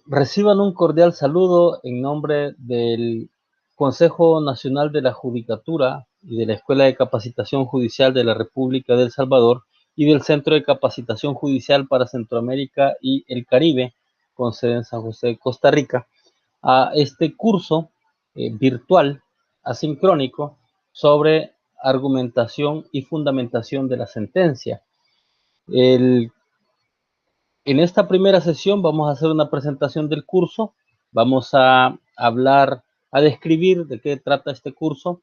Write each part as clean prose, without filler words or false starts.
Reciban un cordial saludo en nombre del Consejo Nacional de la Judicatura y de la Escuela de Capacitación Judicial de la República de El Salvador y del Centro de Capacitación Judicial para Centroamérica y el Caribe, con sede en San José, Costa Rica, a este curso virtual asincrónico sobre argumentación y fundamentación de la sentencia. En esta primera sesión vamos a hacer una presentación del curso, vamos a hablar, a describir de qué trata este curso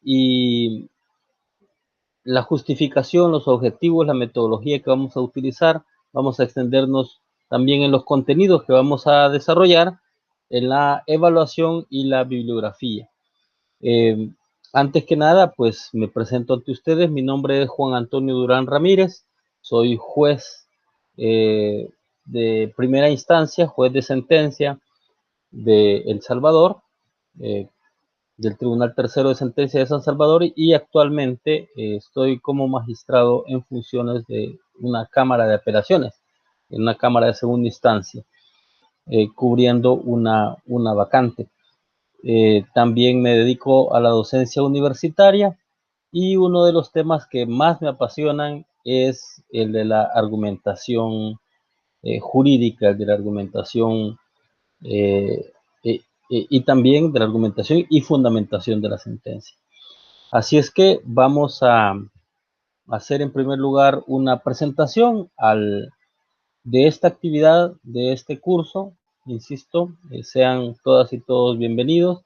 y la justificación, los objetivos, la metodología que vamos a utilizar. Vamos a extendernos también en los contenidos que vamos a desarrollar, en la evaluación y la bibliografía. Eh, Antes que nada, pues me presento ante ustedes. Mi nombre es Juan Antonio Durán Ramírez. Soy juez de primera instancia, juez de sentencia de El Salvador, eh, del Tribunal Tercero de Sentencia de San Salvador, y actualmente estoy como magistrado en funciones de una Cámara de Apelaciones, en una Cámara de Segunda Instancia, cubriendo una vacante. También me dedico a la docencia universitaria y uno de los temas que más me apasionan es el de la argumentación jurídica, el de la argumentación eh, y también de la argumentación y fundamentación de la sentencia. Así es que vamos a hacer en primer lugar una presentación de esta actividad, de este curso. Insisto, sean todas y todos bienvenidos.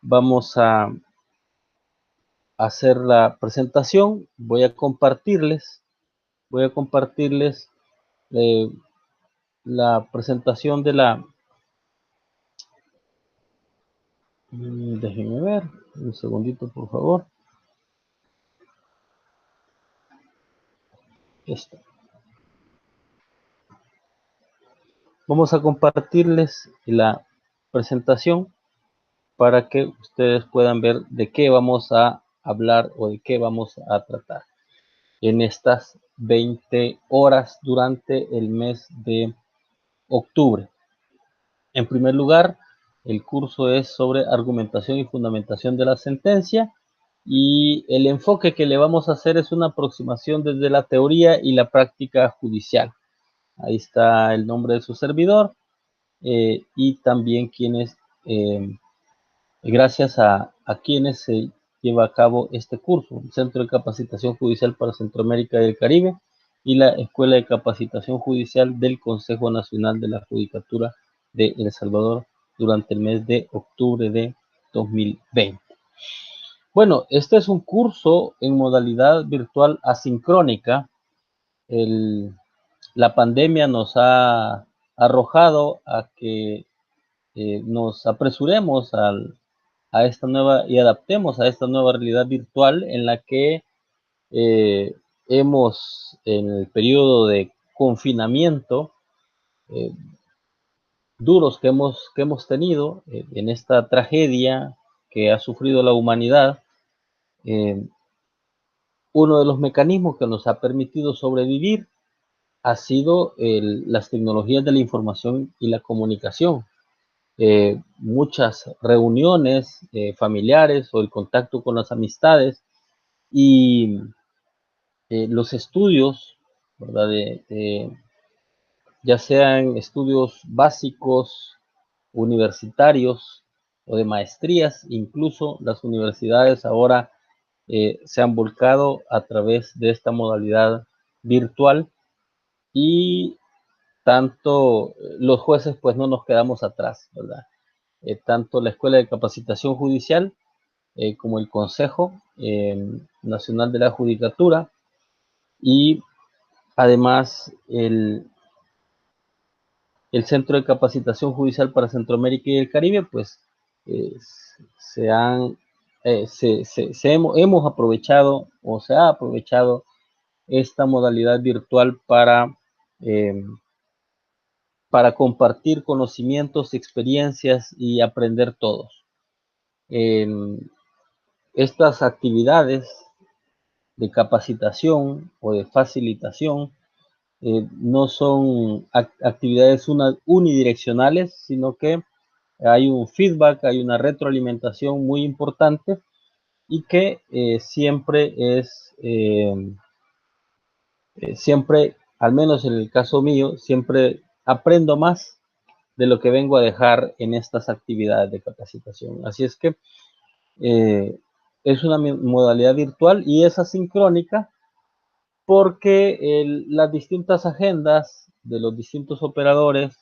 Vamos a hacer la presentación. Voy a compartirles eh, la presentación de la... Déjenme ver, un segundito por favor. Esto. Vamos a compartirles la presentación para que ustedes puedan ver de qué vamos a hablar o de qué vamos a tratar en estas 20 horas durante el mes de octubre. En primer lugar, el curso es sobre argumentación y fundamentación de la sentencia, y el enfoque que le vamos a hacer es una aproximación desde la teoría y la práctica judicial. Ahí está el nombre de su servidor y también quienes, gracias a quienes se lleva a cabo este curso, el Centro de Capacitación Judicial para Centroamérica y el Caribe y la Escuela de Capacitación Judicial del Consejo Nacional de la Judicatura de El Salvador durante el mes de octubre de 2020. Bueno, este es un curso en modalidad virtual asincrónica. La pandemia nos ha arrojado a que nos apresuremos a esta nueva y adaptemos a esta nueva realidad virtual en la que hemos, en el periodo de confinamiento eh, duros que hemos tenido en esta tragedia que ha sufrido la humanidad, eh, uno de los mecanismos que nos ha permitido sobrevivir ha sido las tecnologías de la información y la comunicación. Muchas reuniones familiares o el contacto con las amistades y los estudios, ¿verdad? Ya sean estudios básicos, universitarios o de maestrías, incluso las universidades ahora se han volcado a través de esta modalidad virtual, y tanto los jueces pues no nos quedamos atrás, ¿verdad? Tanto la Escuela de Capacitación Judicial como el Consejo Nacional de la Judicatura y además el Centro de Capacitación Judicial para Centroamérica y el Caribe, pues eh, se han, hemos aprovechado o se ha aprovechado esta modalidad virtual eh, para compartir conocimientos, experiencias y aprender todos. Estas actividades de capacitación o de facilitación no son actividades unidireccionales, sino que hay un feedback, hay una retroalimentación muy importante y que siempre es, siempre, al menos en el caso mío, siempre aprendo más de lo que vengo a dejar en estas actividades de capacitación. Así es que es una modalidad virtual y es asincrónica porque las distintas agendas de los distintos operadores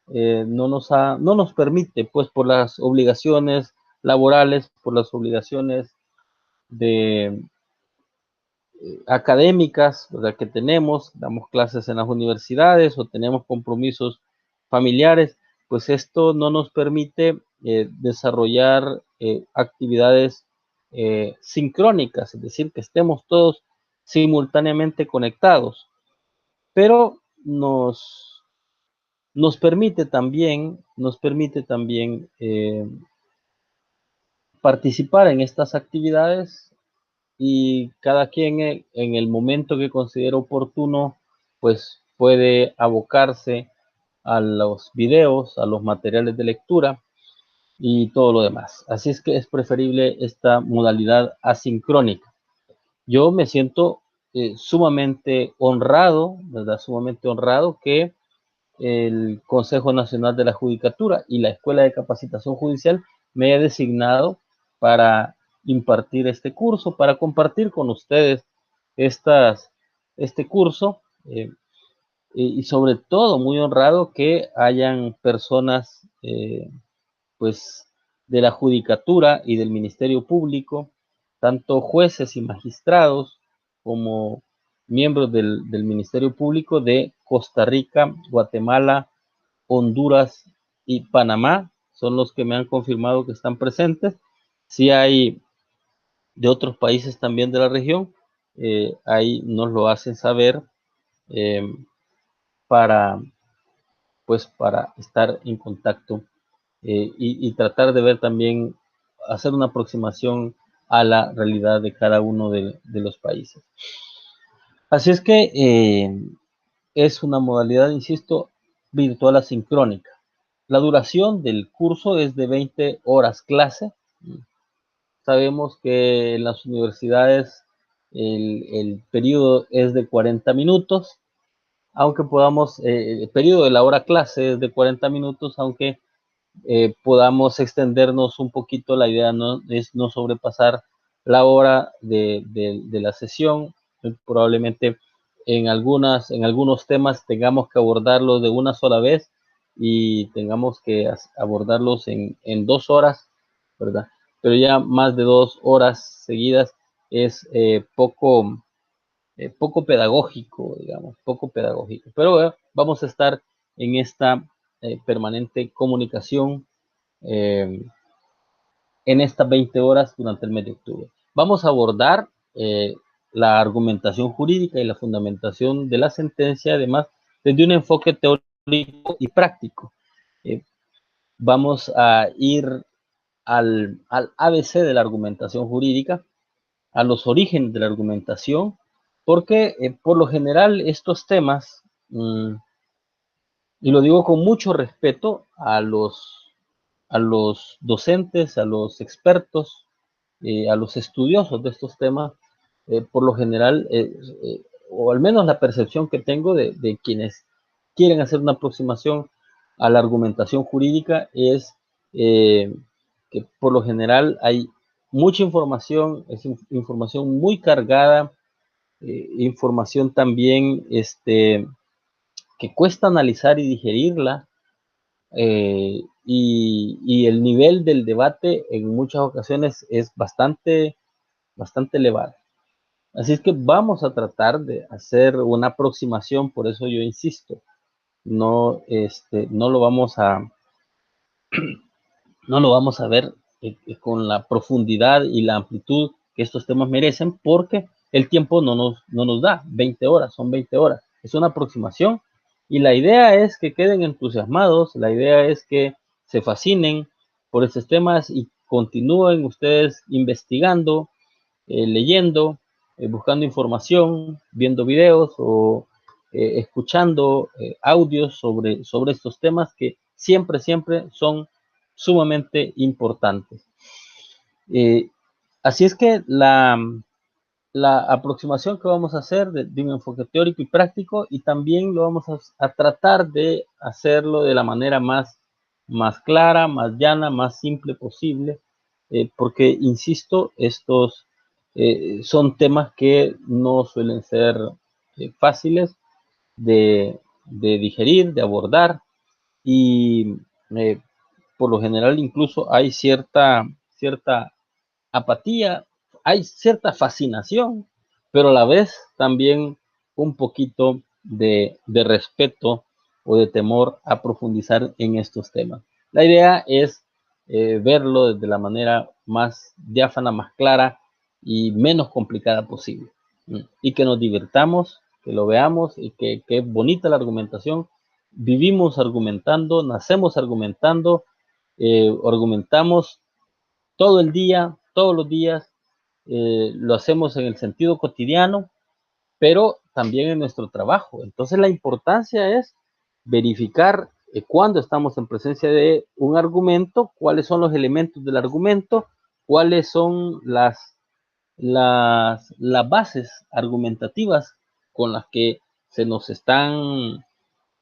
no nos permite, pues por las obligaciones laborales, por las obligaciones de académicas, ¿verdad? Que tenemos, damos clases en las universidades o tenemos compromisos familiares, pues esto no nos permite desarrollar actividades sincrónicas, es decir, que estemos todos simultáneamente conectados, pero nos permite también participar en estas actividades y cada quien en el momento que considere oportuno, pues puede abocarse a los videos, a los materiales de lectura y todo lo demás. Así es que es preferible esta modalidad asincrónica. Yo me siento sumamente honrado, ¿verdad? Sumamente honrado que el Consejo Nacional de la Judicatura y la Escuela de Capacitación Judicial me haya designado para impartir este curso, para compartir con ustedes este curso y sobre todo muy honrado que hayan personas pues de la Judicatura y del Ministerio Público, tanto jueces y magistrados como miembros del Ministerio Público de Costa Rica, Guatemala, Honduras y Panamá son los que me han confirmado que están presentes. Si hay de otros países también de la región, ahí nos lo hacen saber eh, para, pues, para estar en contacto y tratar de ver también, hacer una aproximación a la realidad de cada uno de los países. Así es que es una modalidad, insisto, virtual asincrónica. La duración del curso es de 20 horas clase. Sabemos que en las universidades el periodo es de 40 minutos, aunque podamos, el periodo de la hora clase es de 40 minutos, aunque podamos extendernos un poquito. La idea no es no sobrepasar la hora de la sesión. Probablemente en algunos temas tengamos que abordarlos de una sola vez y tengamos que abordarlos en 2 horas, ¿verdad? Pero ya más de 2 horas seguidas es poco pedagógico, digamos, poco pedagógico. Pero vamos a estar en esta permanente comunicación eh, en estas 20 horas durante el mes de octubre. Vamos a abordar la argumentación jurídica y la fundamentación de la sentencia, además, desde un enfoque teórico y práctico. Vamos a ir al ABC de la argumentación jurídica, a los orígenes de la argumentación, porque por lo general estos temas, y lo digo con mucho respeto a los docentes, a los expertos, a los estudiosos de estos temas, por lo general, o al menos la percepción que tengo de quienes quieren hacer una aproximación a la argumentación jurídica es que por lo general hay mucha información, es información muy cargada, información también que cuesta analizar y digerirla, y el nivel del debate en muchas ocasiones es bastante elevado. Así es que vamos a tratar de hacer una aproximación, por eso yo insisto, no lo vamos a, no lo vamos a ver con la profundidad y la amplitud que estos temas merecen, porque el tiempo no nos da 20 horas, son 20 horas. Es una aproximación y la idea es que queden entusiasmados, la idea es que se fascinen por estos temas y continúen ustedes investigando, leyendo, buscando información, viendo videos o escuchando audios sobre estos temas que siempre son sumamente importantes. Así es que la aproximación que vamos a hacer de un enfoque teórico y práctico, y también lo vamos a tratar de hacerlo de la manera más clara, más llana, más simple posible, porque, insisto, estos son temas que no suelen ser fáciles de digerir, de abordar, y por lo general incluso hay cierta apatía, hay cierta fascinación, pero a la vez también un poquito de respeto o de temor a profundizar en estos temas. La idea es verlo desde la manera más diáfana, más clara y menos complicada posible. Y que nos divirtamos, que lo veamos y que es bonita la argumentación. Vivimos argumentando, nacemos argumentando, argumentamos todo el día, todos los días, lo hacemos en el sentido cotidiano, pero también en nuestro trabajo. Entonces la importancia es verificar cuando estamos en presencia de un argumento, cuáles son los elementos del argumento, cuáles son las bases argumentativas con las que se nos están,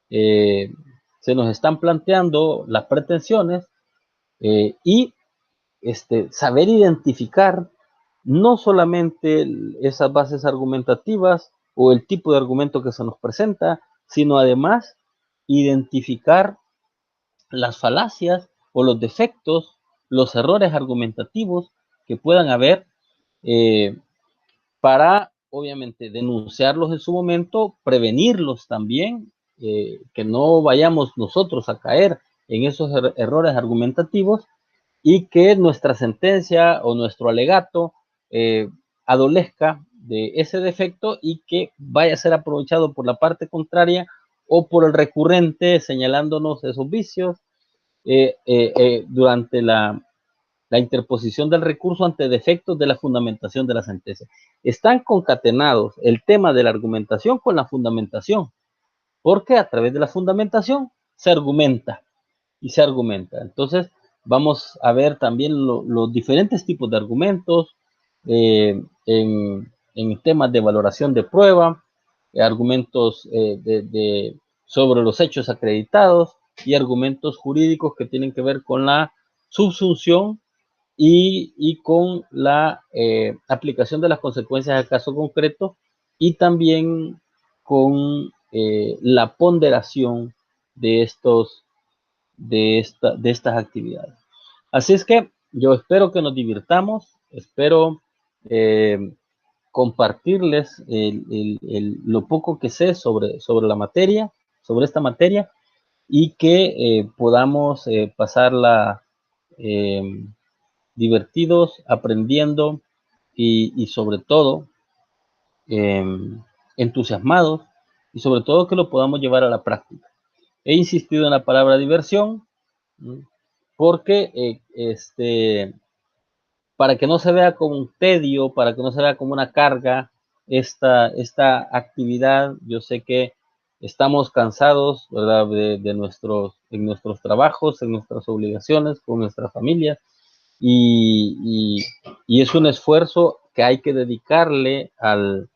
eh, se nos están planteando las pretensiones, y saber identificar no solamente esas bases argumentativas o el tipo de argumento que se nos presenta, sino además identificar las falacias o los defectos, los errores argumentativos que puedan haber, eh, para obviamente denunciarlos en su momento, prevenirlos también, que no vayamos nosotros a caer en esos errores argumentativos, y que nuestra sentencia o nuestro alegato adolezca de ese defecto y que vaya a ser aprovechado por la parte contraria o por el recurrente señalándonos esos vicios durante la interposición del recurso ante defectos de la fundamentación de la sentencia. Están concatenados el tema de la argumentación con la fundamentación, porque a través de la fundamentación se argumenta y se argumenta. Entonces, vamos a ver también los diferentes tipos de argumentos en temas de valoración de prueba, argumentos sobre los hechos acreditados y argumentos jurídicos que tienen que ver con la subsunción y con la aplicación de las consecuencias del caso concreto, y también con la ponderación de estas actividades. Así es que yo espero que nos divirtamos, espero eh, compartirles lo poco que sé sobre la materia, sobre esta materia, y que podamos pasarla eh, divertidos, aprendiendo y sobre todo eh, entusiasmados, y sobre todo que lo podamos llevar a la práctica. He insistido en la palabra diversión, porque para que no se vea como un tedio, para que no se vea como una carga esta actividad. Yo sé que estamos cansados, ¿verdad?, en nuestros trabajos, en nuestras obligaciones, con nuestras familias, y es un esfuerzo que hay que dedicarle al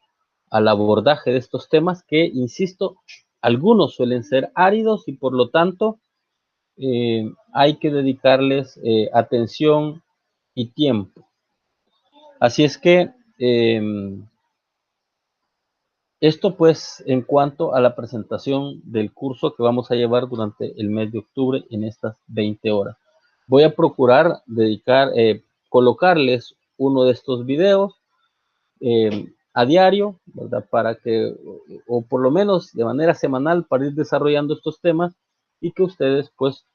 abordaje de estos temas que, insisto, algunos suelen ser áridos y por lo tanto hay que dedicarles atención y tiempo. Así es que esto pues en cuanto a la presentación del curso que vamos a llevar durante el mes de octubre en estas 20 horas. Voy a procurar colocarles uno de estos videos a diario, ¿verdad?, para que, o por lo menos de manera semanal, para ir desarrollando estos temas y que ustedes pues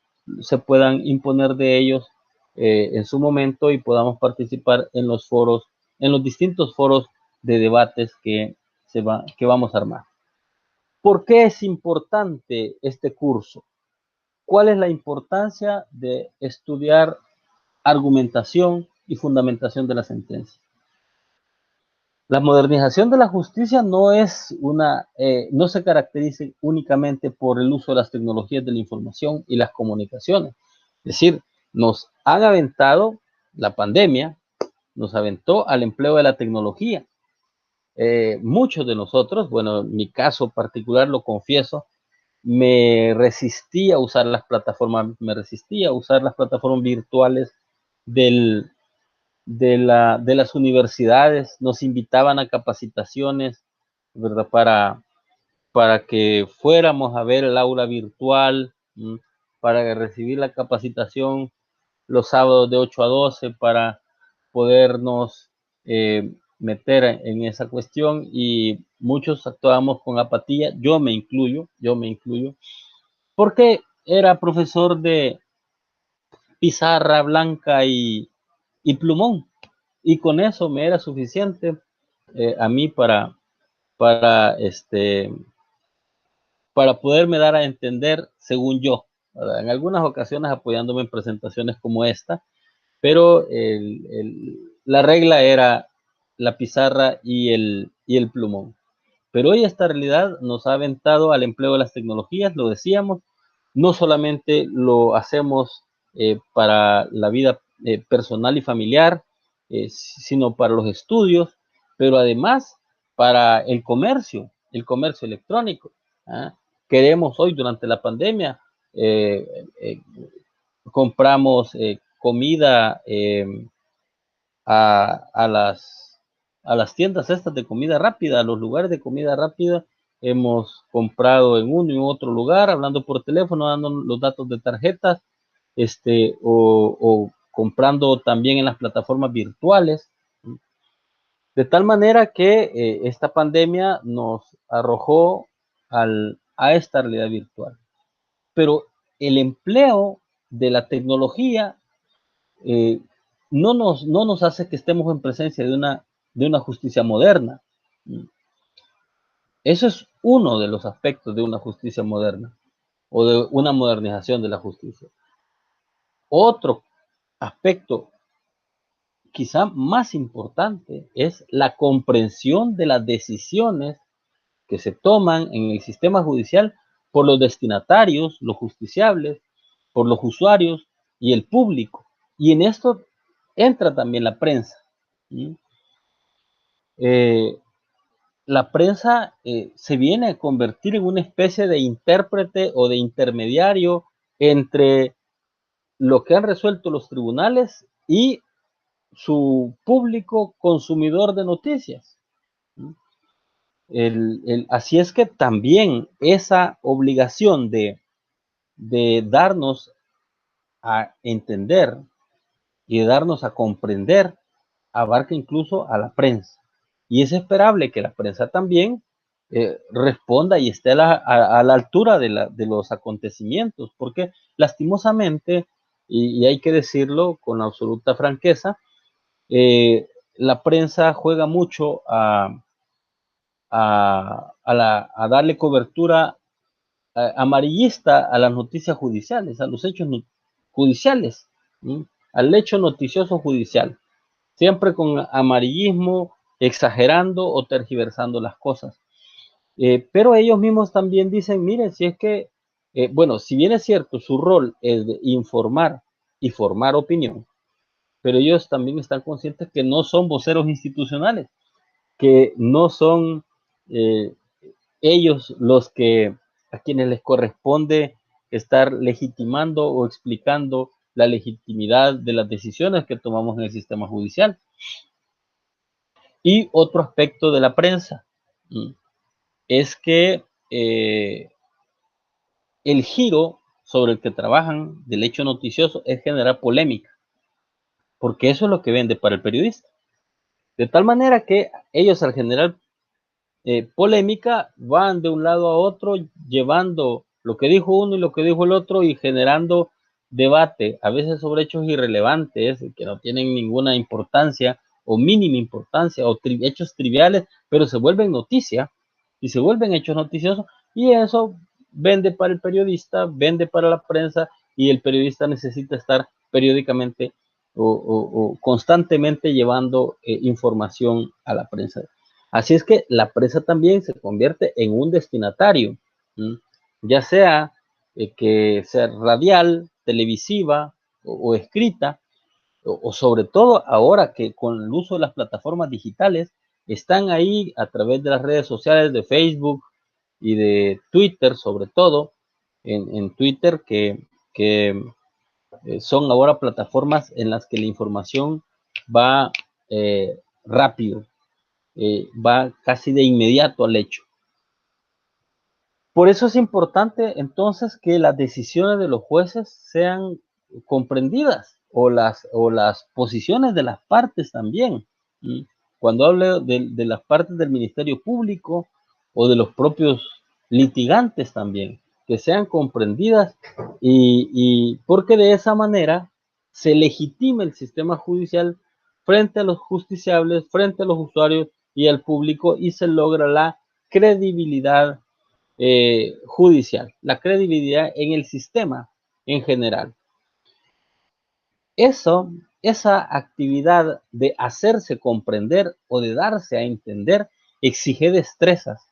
se puedan imponer de ellos en su momento y podamos participar en los foros, en los distintos foros de debates que vamos a armar. ¿Por qué es importante este curso? ¿Cuál es la importancia de estudiar argumentación y fundamentación de la sentencia? La modernización de la justicia no es no se caracteriza únicamente por el uso de las tecnologías de la información y las comunicaciones. Es decir, nos han aventado la pandemia, nos aventó al empleo de la tecnología. Muchos de nosotros, bueno, en mi caso particular lo confieso, me resistía a usar las plataformas, virtuales del, de las universidades, nos invitaban a capacitaciones, ¿verdad? Para que fuéramos a ver el aula virtual, para recibir la capacitación los sábados de 8 a 12 para podernos meter en esa cuestión, y muchos actuamos con apatía, yo me incluyo, porque era profesor de pizarra blanca y plumón, y con eso me era suficiente a mí para, este, para poderme dar a entender según yo, ¿verdad? En algunas ocasiones apoyándome en presentaciones como esta, pero la regla era la pizarra y el plumón. Pero hoy esta realidad nos ha aventado al empleo de las tecnologías, lo decíamos, no solamente lo hacemos para la vida personal y familiar, sino para los estudios, pero además para el comercio electrónico. ¿Ah? Queremos hoy, durante la pandemia, eh, eh, compramos comida a las tiendas estas de comida rápida, a los lugares de comida rápida. Hemos comprado en uno y otro lugar, hablando por teléfono, dando los datos de tarjetas, o comprando también en las plataformas virtuales. De tal manera que esta pandemia nos arrojó a esta realidad virtual. Pero el empleo de la tecnología eh, no nos hace que estemos en presencia de una justicia moderna. Eso es uno de los aspectos de una justicia moderna o de una modernización de la justicia. Otro aspecto quizá más importante es la comprensión de las decisiones que se toman en el sistema judicial por los destinatarios, los justiciables, por los usuarios y el público. Y en esto entra también la prensa. Eh, la prensa se viene a convertir en una especie de intérprete o de intermediario entre lo que han resuelto los tribunales y su público consumidor de noticias. Así es que también esa obligación de darnos a entender y de darnos a comprender abarca incluso a la prensa. Y es esperable que la prensa también responda y esté a la altura de los acontecimientos, porque lastimosamente, y hay que decirlo con absoluta franqueza, la prensa juega mucho a darle cobertura amarillista a las noticias judiciales, a los hechos judiciales, ¿sí? Al hecho noticioso judicial, siempre con amarillismo, exagerando o tergiversando las cosas. Pero ellos mismos también dicen, miren, si es que, bueno, si bien es cierto, su rol es de informar y formar opinión, pero ellos también están conscientes que no son voceros institucionales, que no son eh, ellos los que a quienes les corresponde estar legitimando o explicando la legitimidad de las decisiones que tomamos en el sistema judicial. Y otro aspecto de la prensa es que el giro sobre el que trabajan del hecho noticioso es generar polémica, porque eso es lo que vende para el periodista. De tal manera que ellos, al generar polémica, van de un lado a otro llevando lo que dijo uno y lo que dijo el otro y generando debate, a veces sobre hechos irrelevantes que no tienen ninguna importancia o mínima importancia, o hechos triviales, pero se vuelven noticia y se vuelven hechos noticiosos, y eso vende para el periodista, vende para la prensa, y el periodista necesita estar periódicamente o constantemente llevando información a la prensa. Así es que la prensa también se convierte en un destinatario, ya sea que sea radial, televisiva o escrita, o sobre todo ahora que con el uso de las plataformas digitales están ahí a través de las redes sociales de Facebook y de Twitter, sobre todo en Twitter, que son ahora plataformas en las que la información va rápido, va casi de inmediato al hecho. Por eso es importante entonces que las decisiones de los jueces sean comprendidas o las posiciones de las partes también. Cuando hablo de las partes del Ministerio Público o de los propios litigantes también, que sean comprendidas y porque de esa manera se legitima el sistema judicial frente a los justiciables, frente a los usuarios y al público y se logra la credibilidad judicial, la credibilidad en el sistema en general. Eso, esa actividad de hacerse comprender o de darse a entender exige destrezas,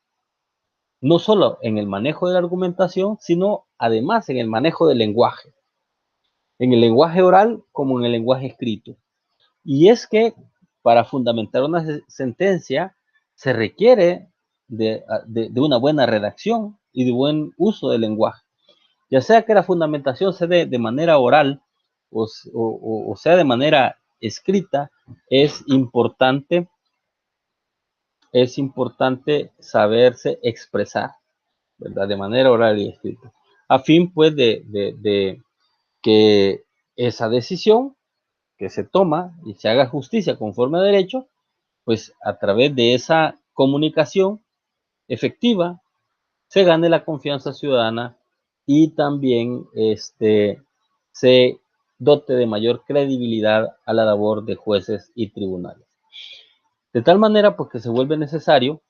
no solo en el manejo de la argumentación, sino además en el manejo del lenguaje, en el lenguaje oral como en el lenguaje escrito. Y es que para fundamentar una sentencia se requiere de una buena redacción y de buen uso del lenguaje. Ya sea que la fundamentación se dé de manera oral o sea de manera escrita, es importante saberse expresar, ¿verdad? De manera oral y escrita. A fin, pues, de que esa decisión que se toma y se haga justicia conforme a derecho, pues a través de esa comunicación efectiva se gane la confianza ciudadana y también se dote de mayor credibilidad a la labor de jueces y tribunales. De tal manera, pues que se vuelve necesario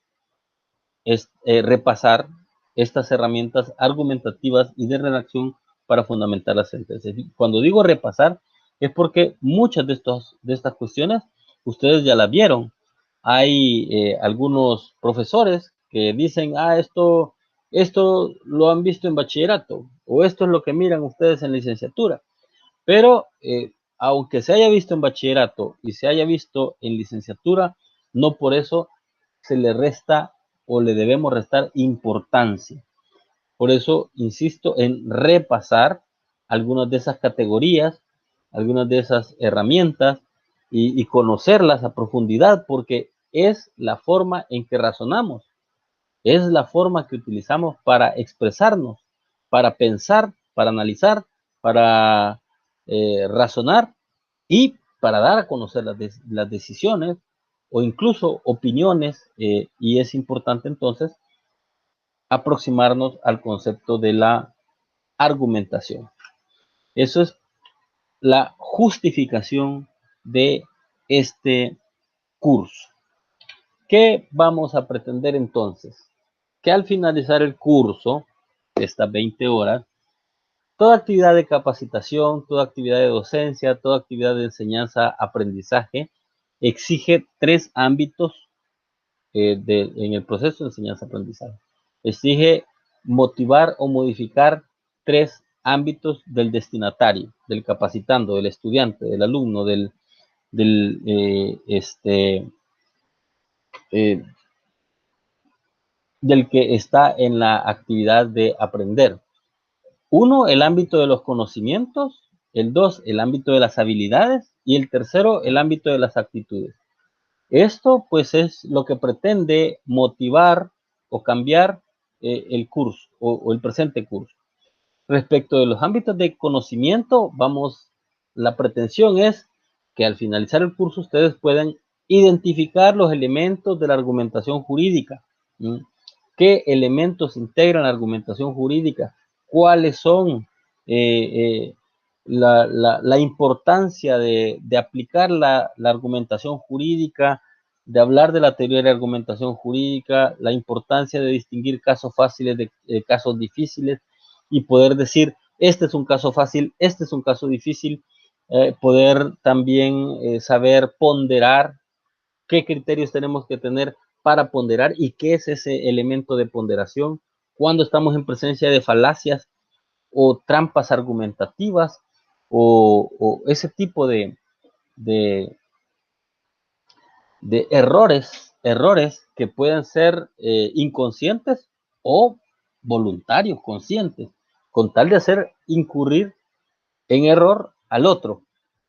repasar estas herramientas argumentativas y de redacción para fundamentar las sentencias. Cuando digo repasar, es porque muchas de estas cuestiones ustedes ya las vieron. Hay algunos profesores que dicen, esto lo han visto en bachillerato, o esto es lo que miran ustedes en licenciatura. Pero aunque se haya visto en bachillerato y se haya visto en licenciatura, no por eso se le resta o le debemos restar importancia. Por eso insisto en repasar algunas de esas categorías, algunas de esas herramientas y conocerlas a profundidad, porque es la forma en que razonamos, es la forma que utilizamos para expresarnos, para pensar, para analizar, para razonar y para dar a conocer las decisiones o incluso opiniones, y es importante entonces aproximarnos al concepto de la argumentación. Eso es la justificación de este curso. ¿Qué vamos a pretender entonces? Que al finalizar el curso, de estas 20 horas, toda actividad de capacitación, toda actividad de docencia, toda actividad de enseñanza, aprendizaje, exige 3 ámbitos en el proceso de enseñanza-aprendizaje. Exige motivar o modificar 3 ámbitos del destinatario, del capacitando, del estudiante, del alumno, del que está en la actividad de aprender. 1, el ámbito de los conocimientos, el 2, el ámbito de las habilidades y el tercero, el ámbito de las actitudes. Esto pues es lo que pretende motivar o cambiar el curso o el presente curso. Respecto de los ámbitos de conocimiento, la pretensión es que al finalizar el curso ustedes puedan identificar los elementos de la argumentación jurídica. ¿Sí? ¿Qué elementos integran la argumentación jurídica? ¿Cuáles son la importancia de aplicar la argumentación jurídica, de hablar de la teoría de la argumentación jurídica, la importancia de distinguir casos fáciles de casos difíciles y poder decir, este es un caso fácil, este es un caso difícil, poder también saber ponderar qué criterios tenemos que tener para ponderar y qué es ese elemento de ponderación, cuando estamos en presencia de falacias o trampas argumentativas o ese tipo de errores que pueden ser inconscientes o voluntarios, conscientes, con tal de hacer incurrir en error al otro,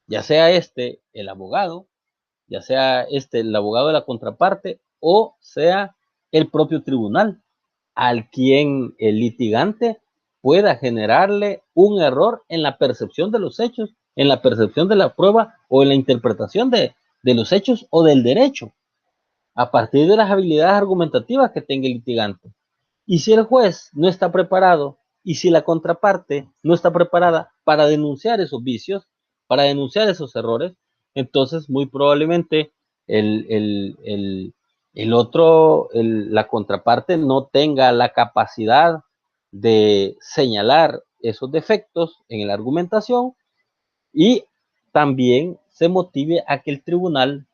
ya sea este el abogado, ya sea este el abogado de la contraparte o sea el propio tribunal, al quien el litigante pueda generarle un error en la percepción de los hechos, en la percepción de la prueba o en la interpretación de los hechos o del derecho, a partir de las habilidades argumentativas que tenga el litigante. Y si el juez no está preparado y si la contraparte no está preparada para denunciar esos vicios, para denunciar esos errores, entonces muy probablemente la contraparte no tenga la capacidad de señalar esos defectos en la argumentación y también se motive a que el tribunal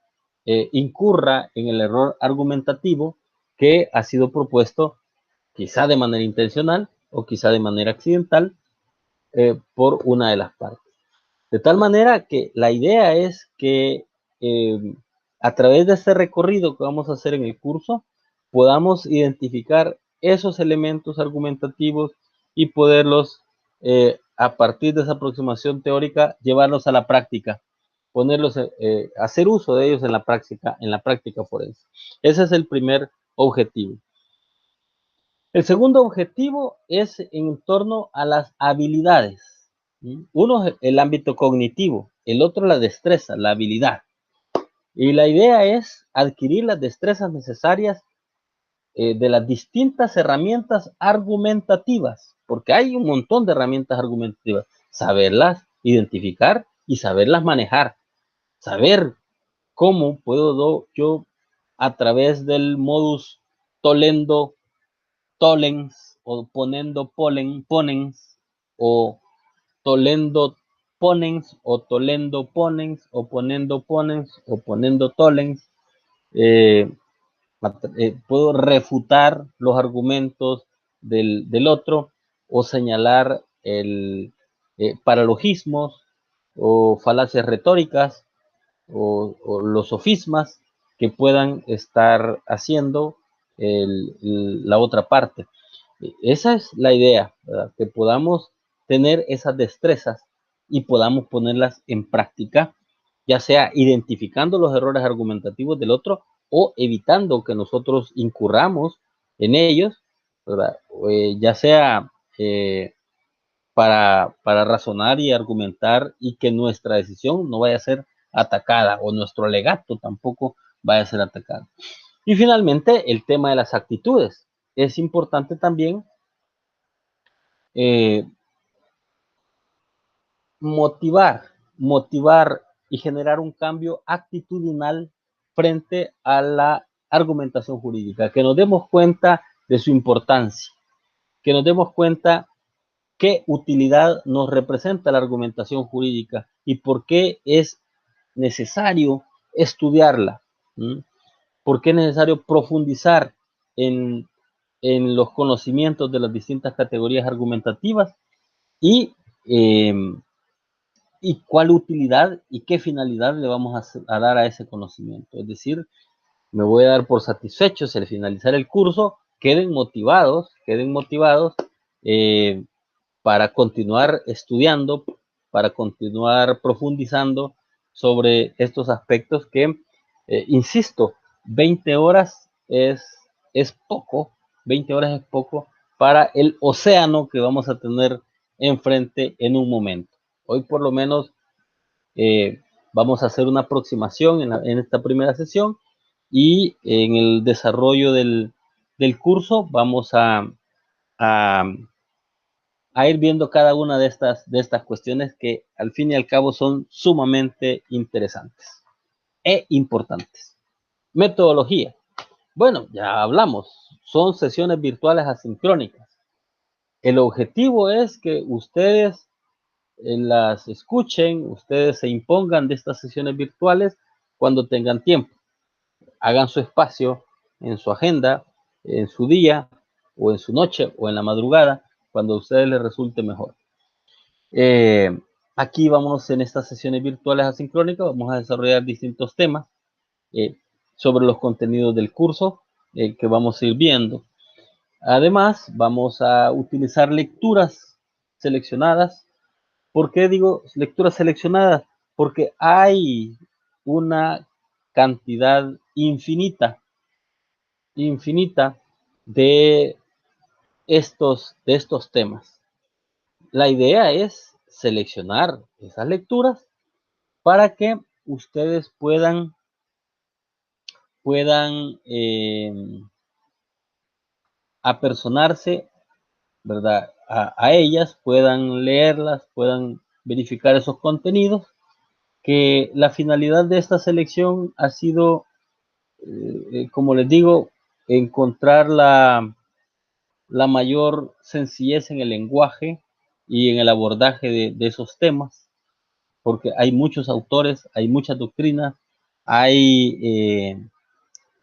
incurra en el error argumentativo que ha sido propuesto quizá de manera intencional o quizá de manera accidental por una de las partes. De tal manera que la idea es que a través de este recorrido que vamos a hacer en el curso, podamos identificar esos elementos argumentativos y poderlos, a partir de esa aproximación teórica, llevarlos a la práctica, ponerlos, hacer uso de ellos en la práctica forense. Ese es el primer objetivo. El segundo objetivo es en torno a las habilidades. Uno es el ámbito cognitivo, el otro la destreza, la habilidad. Y la idea es adquirir las destrezas necesarias de las distintas herramientas argumentativas, porque hay un montón de herramientas argumentativas. Saberlas identificar y saberlas manejar. Saber cómo puedo yo, a través del modus tollendo tollens o ponendo ponens o tolendo ponens o tolendo ponens o ponendo ponens o ponendo tollens, eh, puedo refutar los argumentos del otro o señalar paralogismos o falacias retóricas o los sofismas que puedan estar haciendo la otra parte. Esa es la idea, ¿verdad? Que podamos tener esas destrezas y podamos ponerlas en práctica, ya sea identificando los errores argumentativos del otro o evitando que nosotros incurramos en ellos, ¿verdad? Ya sea para razonar y argumentar y que nuestra decisión no vaya a ser atacada o nuestro alegato tampoco vaya a ser atacado. Y finalmente, el tema de las actitudes. Es importante también motivar y generar un cambio actitudinal frente a la argumentación jurídica, que nos demos cuenta de su importancia, que nos demos cuenta qué utilidad nos representa la argumentación jurídica y por qué es necesario estudiarla, por qué es necesario profundizar en, en los conocimientos de las distintas categorías argumentativas y y cuál utilidad y qué finalidad le vamos a dar a ese conocimiento. Es decir, me voy a dar por satisfecho si al finalizar el curso queden motivados eh, para continuar estudiando, para continuar profundizando sobre estos aspectos que, insisto, 20 horas es poco, 20 horas es poco para el océano que vamos a tener enfrente en un momento. Hoy por lo menos vamos a hacer una aproximación en esta primera sesión y en el desarrollo del curso vamos a, a ir viendo cada una de estas cuestiones que al fin y al cabo son sumamente interesantes e importantes. Metodología. Bueno, ya hablamos, son sesiones virtuales asincrónicas. El objetivo es que ustedes las escuchen, ustedes se impongan de estas sesiones virtuales cuando tengan tiempo. Hagan su espacio, en su agenda, en su día, o en su noche, o en la madrugada, cuando a ustedes les resulte mejor. Aquí vámonos en estas sesiones virtuales asincrónicas, vamos a desarrollar distintos temas sobre los contenidos del curso que vamos a ir viendo. Además, vamos a utilizar lecturas seleccionadas. ¿Por qué digo lecturas seleccionadas? Porque hay una cantidad infinita de estos temas. La idea es seleccionar esas lecturas para que ustedes puedan apersonarse, ¿verdad? A ellas, puedan leerlas, puedan verificar esos contenidos, que la finalidad de esta selección ha sido, como les digo, encontrar la mayor sencillez en el lenguaje y en el abordaje de esos temas, porque hay muchos autores, hay muchas doctrinas,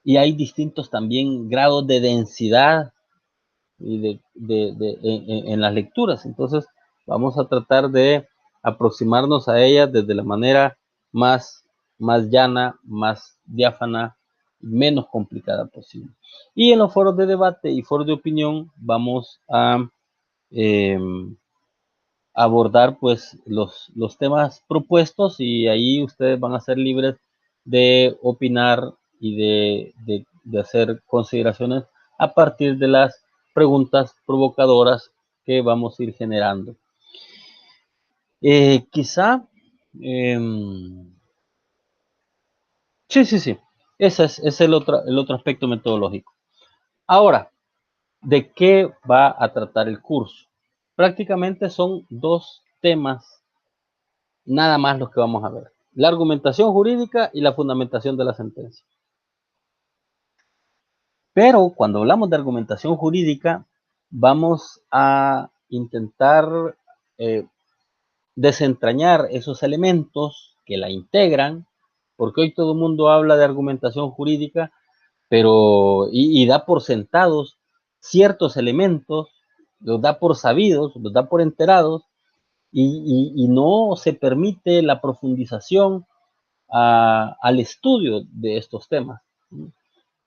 y hay distintos también grados de densidad y en las lecturas. Entonces, vamos a tratar de aproximarnos a ellas desde la manera más llana, más diáfana, menos complicada posible. Y en los foros de debate y foros de opinión vamos a abordar pues los temas propuestos, y ahí ustedes van a ser libres de opinar y de hacer consideraciones a partir de las preguntas provocadoras que vamos a ir generando. Quizá, sí, ese es el otro aspecto metodológico. Ahora, ¿de qué va a tratar el curso? Prácticamente son dos temas nada más los que vamos a ver: la argumentación jurídica y la fundamentación de la sentencia. Pero cuando hablamos de argumentación jurídica, vamos a intentar desentrañar esos elementos que la integran, porque hoy todo el mundo habla de argumentación jurídica, pero y da por sentados ciertos elementos, los da por sabidos, los da por enterados, y no se permite la profundización al estudio de estos temas.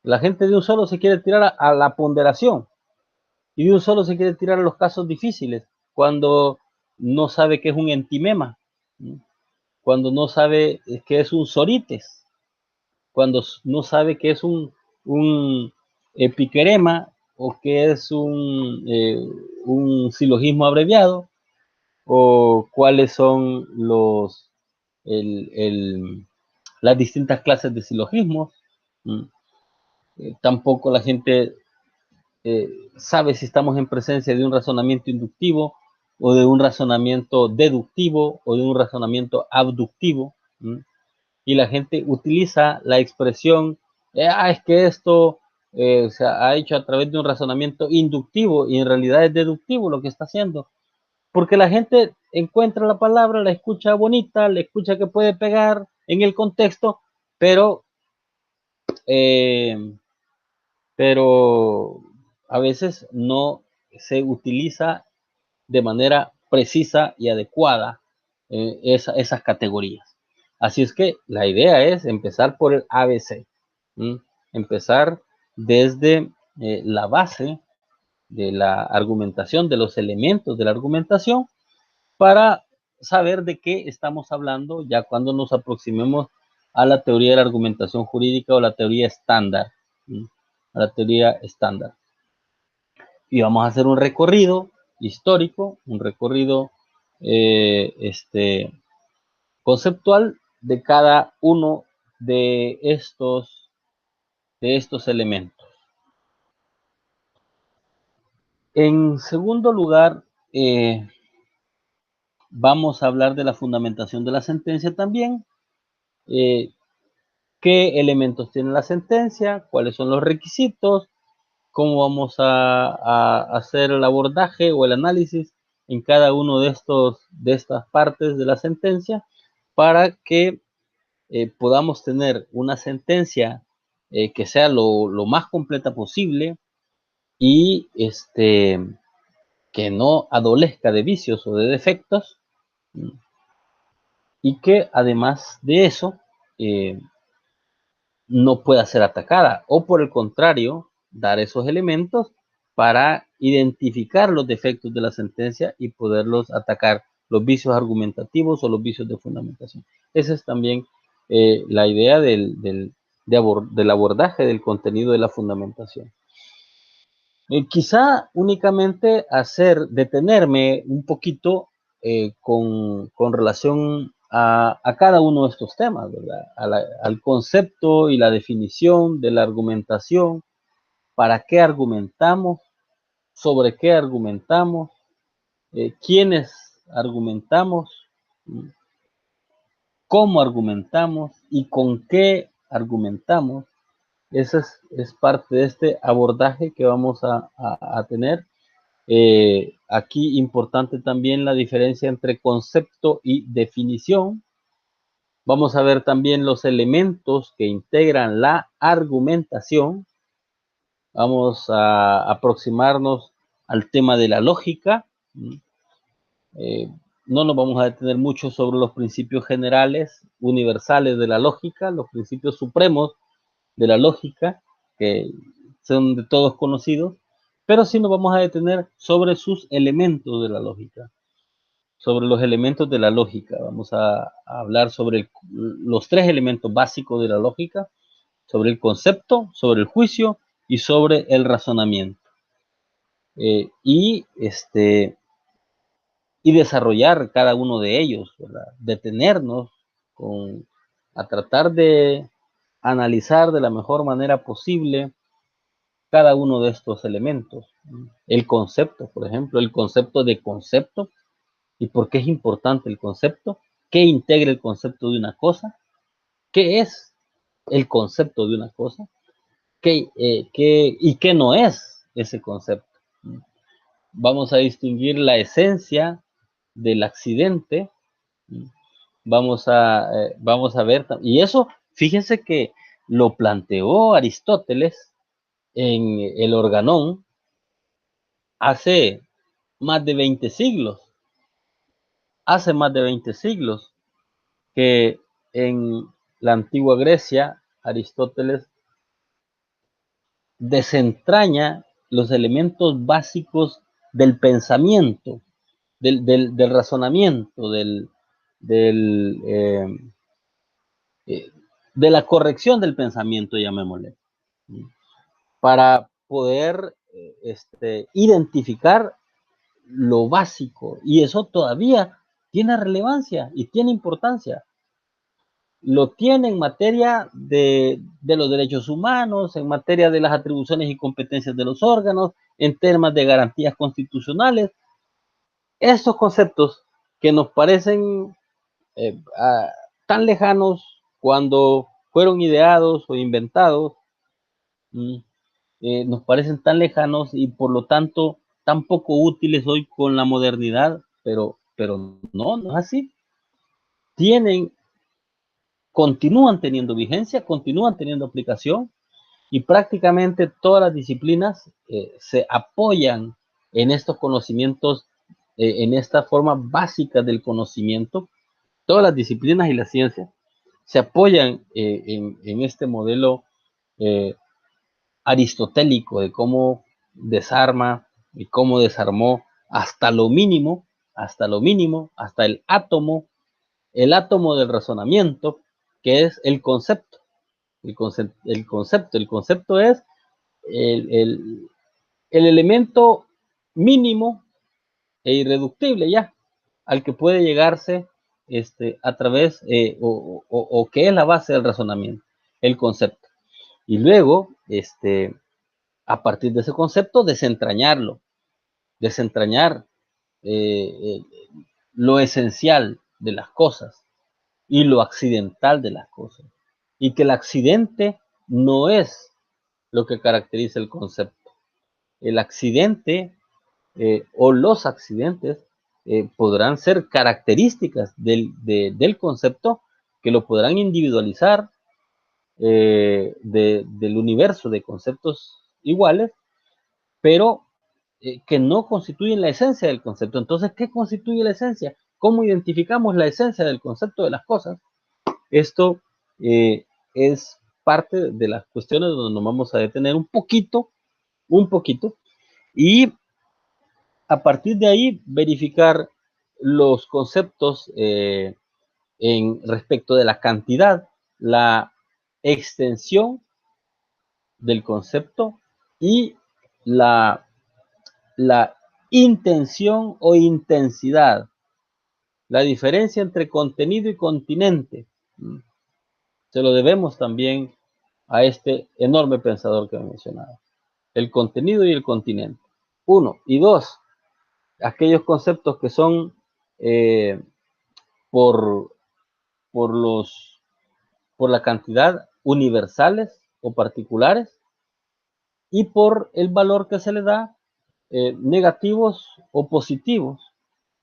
La gente de un solo se quiere tirar a la ponderación, y de un solo se quiere tirar a los casos difíciles, cuando no sabe qué es un entimema, cuando no sabe qué es un sorites, cuando no sabe qué es un epiquerema, o qué es un silogismo abreviado, o cuáles son las distintas clases de silogismos. Tampoco la gente sabe si estamos en presencia de un razonamiento inductivo, o de un razonamiento deductivo, o de un razonamiento abductivo. Y la gente utiliza la expresión, es que esto se ha hecho a través de un razonamiento inductivo, y en realidad es deductivo lo que está haciendo, porque la gente encuentra la palabra, la escucha bonita, la escucha que puede pegar en el contexto, pero a veces no se utiliza de manera precisa y adecuada esas categorías. Así es que la idea es empezar por el ABC, empezar desde la base de la argumentación, de los elementos de la argumentación, para saber de qué estamos hablando ya cuando nos aproximemos a la teoría de la argumentación jurídica, o la teoría estándar. A la teoría estándar. Y vamos a hacer un recorrido histórico, un recorrido conceptual de cada uno de estos elementos. En segundo lugar, vamos a hablar de la fundamentación de la sentencia también. ¿Qué elementos tiene la sentencia? ¿Cuáles son los requisitos? ¿Cómo vamos a hacer el abordaje o el análisis en cada uno de estas partes de la sentencia, para que podamos tener una sentencia que sea lo más completa posible y que no adolezca de vicios o de defectos, y que además de eso no pueda ser atacada, o por el contrario, dar esos elementos para identificar los defectos de la sentencia y poderlos atacar, los vicios argumentativos o los vicios de fundamentación. Esa es también la idea del abordaje del contenido de la fundamentación. Quizá únicamente detenerme un poquito con relación a cada uno de estos temas, ¿verdad? Al concepto y la definición de la argumentación, para qué argumentamos, sobre qué argumentamos, quiénes argumentamos, cómo argumentamos y con qué argumentamos. Esa es parte de este abordaje que vamos a tener. Aquí importante también la diferencia entre concepto y definición. Vamos a ver también los elementos que integran la argumentación. Vamos a aproximarnos al tema de la lógica. No nos vamos a detener mucho sobre los principios generales, universales de la lógica, los principios supremos de la lógica, que son de todos conocidos, pero sí nos vamos a detener sobre sus elementos de la lógica, sobre los elementos de la lógica. Vamos a hablar sobre los tres elementos básicos de la lógica, sobre el concepto, sobre el juicio y sobre el razonamiento. Y desarrollar cada uno de ellos, ¿verdad? Detenernos a tratar de analizar de la mejor manera posible cada uno de estos elementos. El concepto, por ejemplo, el concepto de concepto, y por qué es importante el concepto, qué integra el concepto de una cosa, qué es el concepto de una cosa, y qué no es ese concepto. Vamos a distinguir la esencia del accidente. Vamos a ver, y eso, fíjense que lo planteó Aristóteles en el Organón hace más de 20 siglos. Hace más de 20 siglos que en la antigua Grecia Aristóteles desentraña los elementos básicos del pensamiento, del razonamiento, de la corrección del pensamiento, llamémosle, para poder identificar lo básico, y eso todavía tiene relevancia y tiene importancia. Lo tiene en materia de los derechos humanos, en materia de las atribuciones y competencias de los órganos, en temas de garantías constitucionales. Estos conceptos que nos parecen tan lejanos cuando fueron ideados o inventados, nos parecen tan lejanos y por lo tanto tan poco útiles hoy con la modernidad, pero no es así. Continúan teniendo vigencia, continúan teniendo aplicación, y prácticamente todas las disciplinas se apoyan en estos conocimientos, en esta forma básica del conocimiento. Todas las disciplinas y la ciencia se apoyan en este modelo aristotélico de cómo desarma y cómo desarmó hasta lo mínimo, hasta el átomo del razonamiento, que es el concepto. El concepto es el elemento mínimo e irreductible ya, al que puede llegarse a través, o que es la base del razonamiento, el concepto. Y luego, a partir de ese concepto, desentrañar lo esencial de las cosas y lo accidental de las cosas. Y que el accidente no es lo que caracteriza el concepto. El accidente o los accidentes podrán ser características del concepto que lo podrán individualizar del universo de conceptos iguales, pero que no constituyen la esencia del concepto. Entonces, ¿qué constituye la esencia? ¿Cómo identificamos la esencia del concepto de las cosas? Esto es parte de las cuestiones donde nos vamos a detener un poquito, y a partir de ahí verificar los conceptos en respecto de la cantidad, la extensión del concepto y la, la intención o intensidad, la diferencia entre contenido y continente. Se lo debemos también a este enorme pensador que he mencionado. El contenido y el continente. Uno. Y dos, aquellos conceptos que son eh, por, por, los, por la cantidad universales o particulares y por el valor que se le da, negativos o positivos,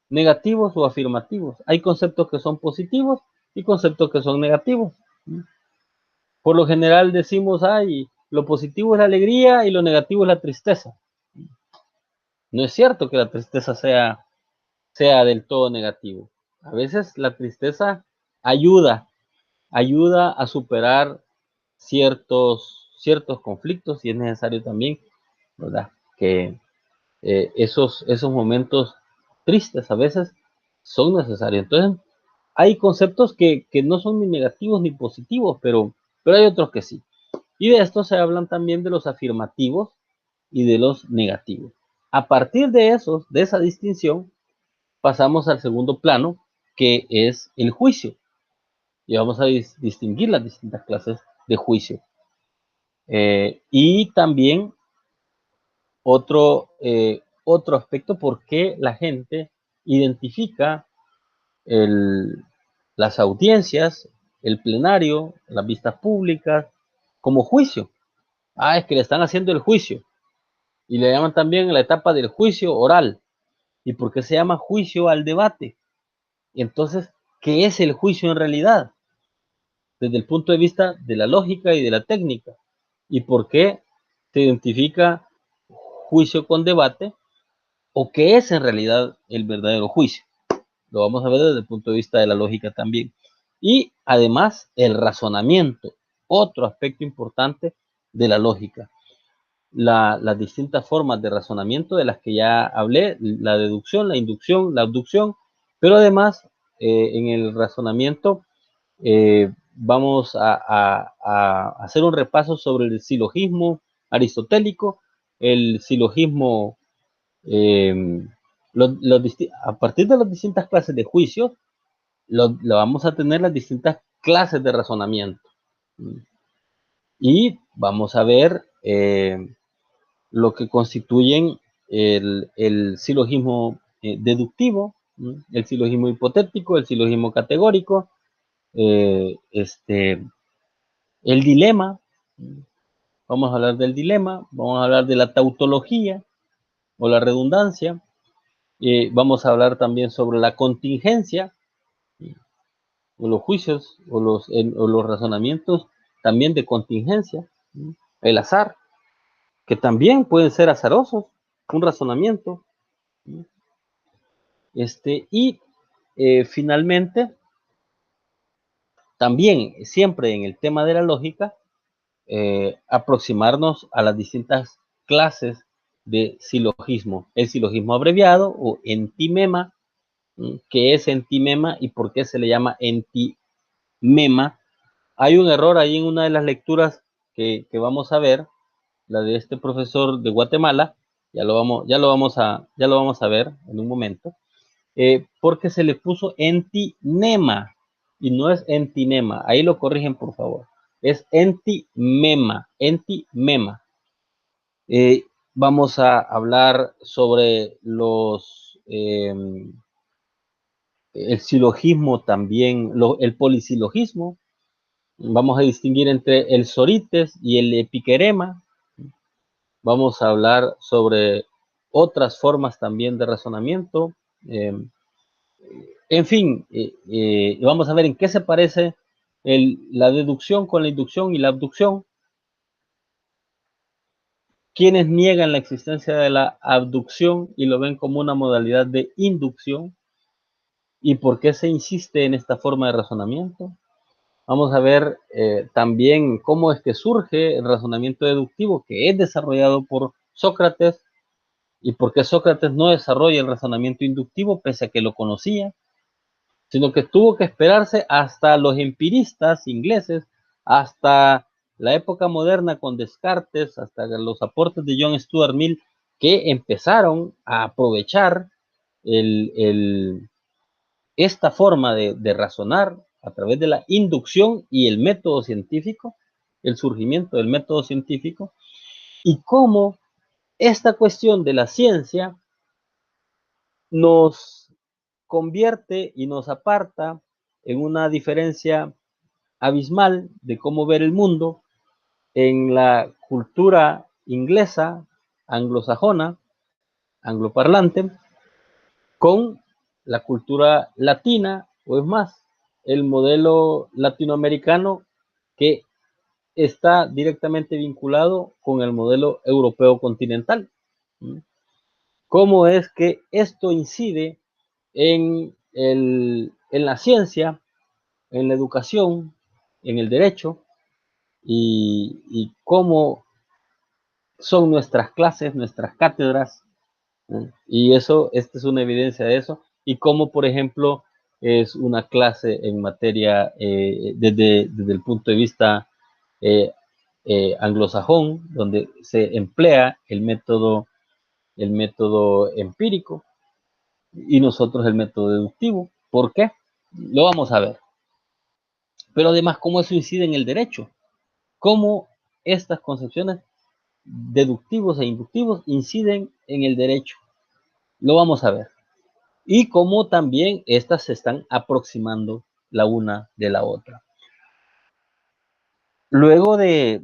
negativos o afirmativos. Hay conceptos que son positivos y conceptos que son negativos. Por lo general decimos, ay, lo positivo es la alegría y lo negativo es la tristeza. No es cierto que la tristeza sea del todo negativo. A veces la tristeza ayuda a superar ciertos conflictos y es necesario también, ¿verdad? Que esos momentos tristes a veces son necesarios. Entonces, hay conceptos que no son ni negativos ni positivos, pero hay otros que sí. Y de esto se hablan también de los afirmativos y de los negativos. A partir de esa distinción, pasamos al segundo plano, que es el juicio. Y vamos a distinguir las distintas clases de juicio. Y también otro aspecto, por qué la gente identifica las audiencias, el plenario, las vistas públicas, como juicio. Ah, es que le están haciendo el juicio. Y le llaman también la etapa del juicio oral. ¿Y por qué se llama juicio al debate? Entonces, ¿qué es el juicio en realidad? Desde el punto de vista de la lógica y de la técnica. ¿Y por qué se identifica juicio con debate? ¿O qué es en realidad el verdadero juicio? Lo vamos a ver desde el punto de vista de la lógica también. Y además, el razonamiento, otro aspecto importante de la lógica. Las distintas formas de razonamiento de las que ya hablé, la deducción, la inducción, la abducción, pero además en el razonamiento vamos a hacer un repaso sobre el silogismo aristotélico, el silogismo, eh, a partir de las distintas clases de juicios, lo vamos a tener las distintas clases de razonamiento. Y vamos a ver lo que constituyen el silogismo deductivo, el silogismo hipotético, el silogismo categórico, el dilema. Vamos a hablar del dilema, vamos a hablar de la tautología o la redundancia, vamos a hablar también sobre la contingencia, o los juicios, o los razonamientos también de contingencia, el azar, que también pueden ser azarosos, un razonamiento. Y finalmente, también siempre en el tema de la lógica, aproximarnos a las distintas clases de silogismo. El silogismo abreviado o entimema, ¿qué es entimema y por qué se le llama entimema? Hay un error ahí en una de las lecturas que vamos a ver, la de este profesor de Guatemala, ya lo vamos a ver en un momento, porque se le puso entinema y no es entinema. Ahí lo corrigen, por favor. Es entimema. Vamos a hablar sobre el silogismo también, el polisilogismo. Vamos a distinguir entre el sorites y el epiquerema. Vamos a hablar sobre otras formas también de razonamiento. En fin, vamos a ver en qué se parece la deducción con la inducción y la abducción. Quienes niegan la existencia de la abducción y lo ven como una modalidad de inducción. ¿Y por qué se insiste en esta forma de razonamiento? Vamos a ver también cómo es que surge el razonamiento deductivo que es desarrollado por Sócrates y por qué Sócrates no desarrolla el razonamiento inductivo pese a que lo conocía, sino que tuvo que esperarse hasta los empiristas ingleses, hasta la época moderna con Descartes, hasta los aportes de John Stuart Mill, que empezaron a aprovechar esta forma de razonar a través de la inducción y el método científico, el surgimiento del método científico, y cómo esta cuestión de la ciencia nos convierte y nos aparta en una diferencia abismal de cómo ver el mundo en la cultura inglesa, anglosajona, angloparlante, con la cultura latina, o es más, el modelo latinoamericano que está directamente vinculado con el modelo europeo continental. ¿Cómo es que esto incide en la ciencia, en la educación, en el derecho, y cómo son nuestras clases, nuestras cátedras, ¿no? Y eso, esta es una evidencia de eso, y cómo, por ejemplo, es una clase en materia desde el punto de vista eh, anglosajón, donde se emplea el método empírico y nosotros el método deductivo. ¿Por qué? Lo vamos a ver. Pero además, cómo eso incide en el derecho, cómo estas concepciones deductivos e inductivos inciden en el derecho. Lo vamos a ver. Y cómo también estas se están aproximando la una de la otra. Luego de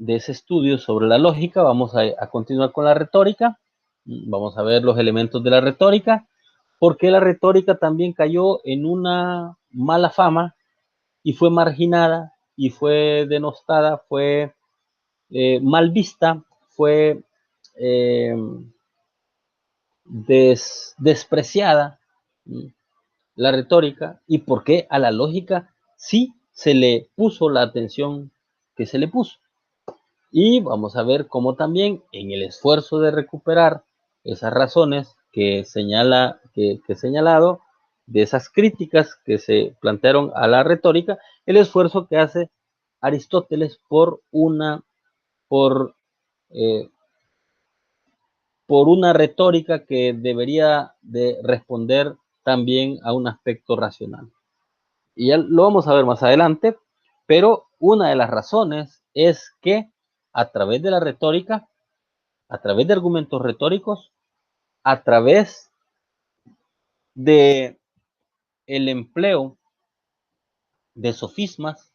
ese estudio sobre la lógica, vamos a continuar con la retórica. Vamos a ver los elementos de la retórica, porque la retórica también cayó en una mala fama y fue marginada y fue denostada, fue mal vista, fue eh, despreciada la retórica, y por qué a la lógica sí se le puso la atención que se le puso. Y vamos a ver cómo también en el esfuerzo de recuperar esas razones que he señalado, de esas críticas que se plantearon a la retórica, el esfuerzo que hace Aristóteles por, eh, por una retórica que debería de responder también a un aspecto racional. Y ya lo vamos a ver más adelante, pero una de las razones es que a través de la retórica, a través de argumentos retóricos, a través de el empleo de sofismas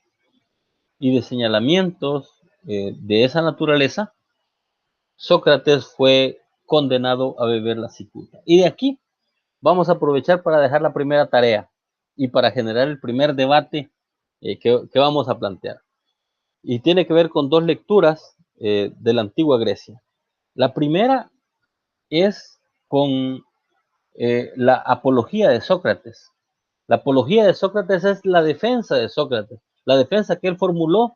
y de señalamientos de esa naturaleza, Sócrates fue condenado a beber la cicuta. Y de aquí vamos a aprovechar para dejar la primera tarea y para generar el primer debate que vamos a plantear. Y tiene que ver con dos lecturas de la antigua Grecia. La primera es con la apología de Sócrates. La apología de Sócrates es la defensa de Sócrates, la defensa que él formuló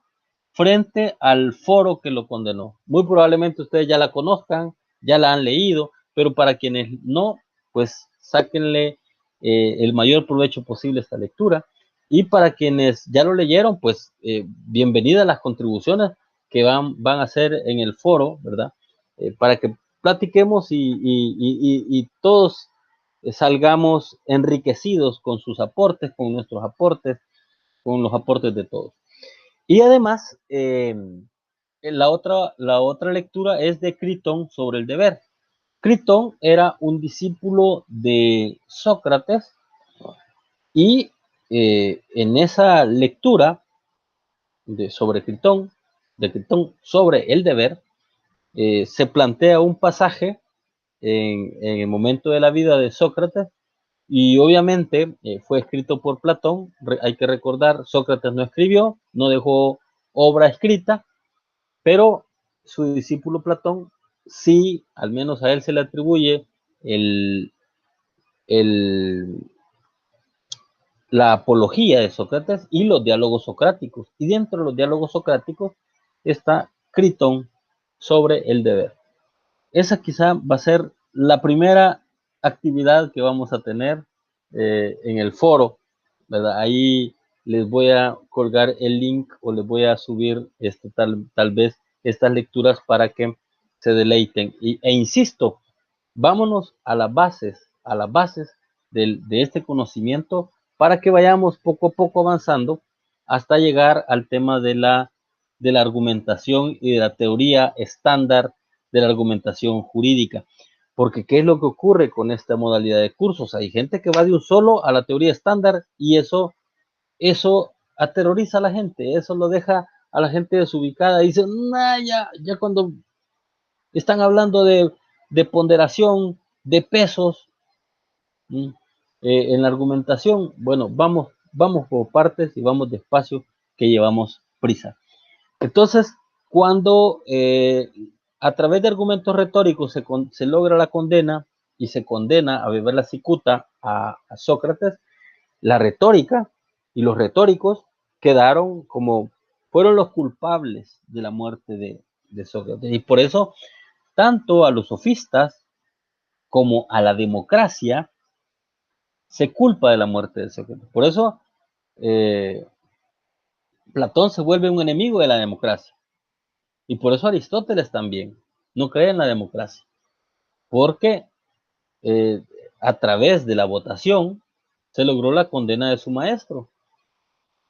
frente al foro que lo condenó. Muy probablemente ustedes ya la conozcan, ya la han leído, pero para quienes no, pues sáquenle el mayor provecho posible a esta lectura. Y para quienes ya lo leyeron, pues bienvenidas las contribuciones que van a hacer en el foro, ¿verdad? Para que platiquemos y todos salgamos enriquecidos con sus aportes, con nuestros aportes, con los aportes de todos. Y además, la otra lectura es de Critón sobre el deber. Critón era un discípulo de Sócrates y en esa lectura sobre Critón, de Critón sobre el deber, se plantea un pasaje en el momento de la vida de Sócrates Y obviamente fue escrito por Platón. Hay que recordar, Sócrates no escribió, no dejó obra escrita, pero su discípulo Platón sí, al menos a él se le atribuye el, el, la apología de Sócrates y los diálogos socráticos. Y dentro de los diálogos socráticos está Critón sobre el deber. Esa quizá va a ser la primera actividad que vamos a tener en el foro, ¿verdad? Ahí les voy a colgar el link o les voy a subir tal vez estas lecturas para que se deleiten. E insisto, vámonos a las bases de este conocimiento para que vayamos poco a poco avanzando hasta llegar al tema de la argumentación y de la teoría estándar de la argumentación jurídica. Porque ¿qué es lo que ocurre con esta modalidad de cursos? Hay gente que va de un solo a la teoría estándar y eso aterroriza a la gente, eso lo deja a la gente desubicada. Dice, nah, ya cuando están hablando de ponderación, de pesos, en la argumentación, bueno, vamos por partes y vamos despacio, que llevamos prisa. Entonces, cuando a través de argumentos retóricos se logra la condena y se condena a beber la cicuta a Sócrates, la retórica y los retóricos quedaron como, fueron los culpables de la muerte de Sócrates. Y por eso, tanto a los sofistas como a la democracia se culpa de la muerte de Sócrates. Por eso, eh, Platón se vuelve un enemigo de la democracia. Y por eso Aristóteles también no cree en la democracia, porque eh, a través de la votación se logró la condena de su maestro.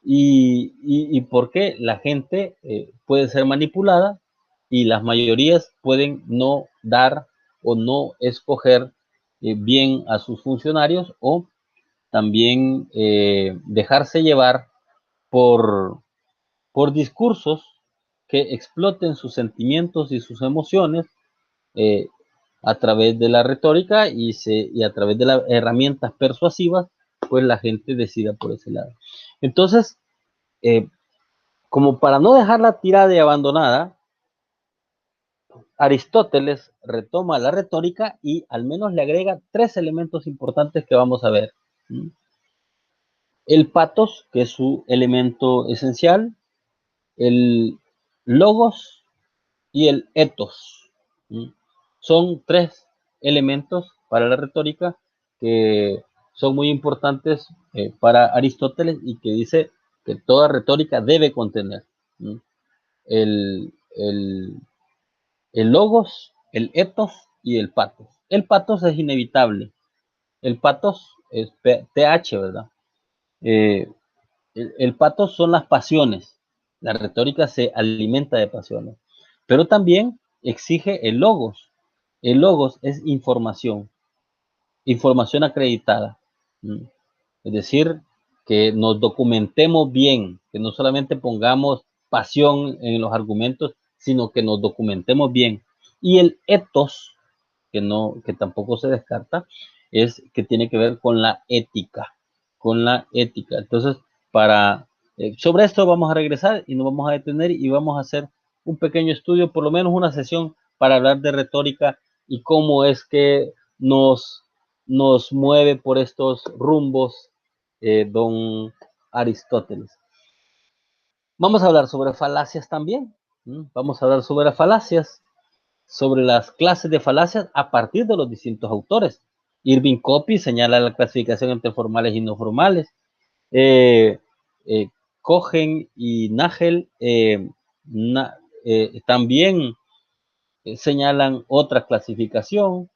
Y porque la gente puede ser manipulada y las mayorías pueden no dar o no escoger bien a sus funcionarios o también dejarse llevar por, por discursos que exploten sus sentimientos y sus emociones eh, a través de la retórica y a través de las herramientas persuasivas, pues la gente decida por ese lado. Entonces, eh, como para no dejarla tirada y abandonada, Aristóteles retoma la retórica y al menos le agrega 3 elementos importantes que vamos a ver. El patos, que es su elemento esencial, el logos y el ethos. Son 3 elementos para la retórica que son muy importantes para Aristóteles y que dice que toda retórica debe contener el, el, el logos, el ethos y el patos. El patos es inevitable. El patos es TH, ¿verdad? Eh, el patos son las pasiones. La retórica se alimenta de pasiones. Pero también exige el logos. El logos es información, información acreditada. Es decir, que nos documentemos bien, que no solamente pongamos pasión en los argumentos, sino que nos documentemos bien. Y el ethos, que tampoco se descarta, es que tiene que ver con la ética, con la ética. Entonces, sobre esto vamos a regresar y nos vamos a detener y vamos a hacer un pequeño estudio, por lo menos una sesión para hablar de retórica y cómo es que nos mueve por estos rumbos don Aristóteles. Vamos a hablar sobre falacias también. Vamos a hablar sobre falacias, sobre las clases de falacias a partir de los distintos autores. Irving Copy señala la clasificación entre formales y no formales. Eh, eh, Cohen y Nagel también señalan otra clasificación.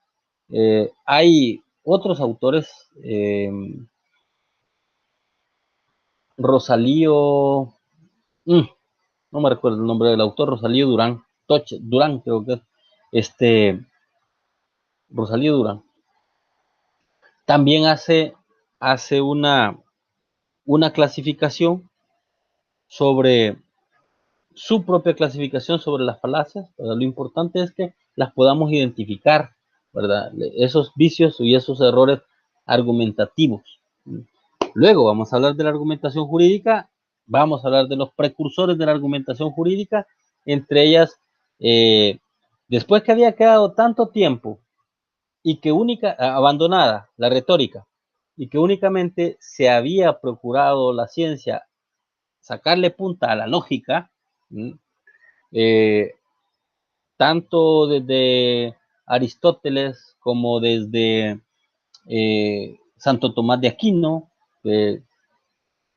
Hay otros autores, Rosalío, no me recuerdo el nombre del autor, Rosalío Durán, Durán creo que es, Rosalío Durán. También hace una clasificación sobre su propia clasificación sobre las falacias, ¿verdad? Lo importante es que las podamos identificar, ¿verdad? Esos vicios y esos errores argumentativos. Luego vamos a hablar de la argumentación jurídica, vamos a hablar de los precursores de la argumentación jurídica, entre ellas, después que había quedado tanto tiempo y que abandonada la retórica, y que únicamente se había procurado la ciencia sacarle punta a la lógica, tanto desde Aristóteles como desde Santo Tomás de Aquino,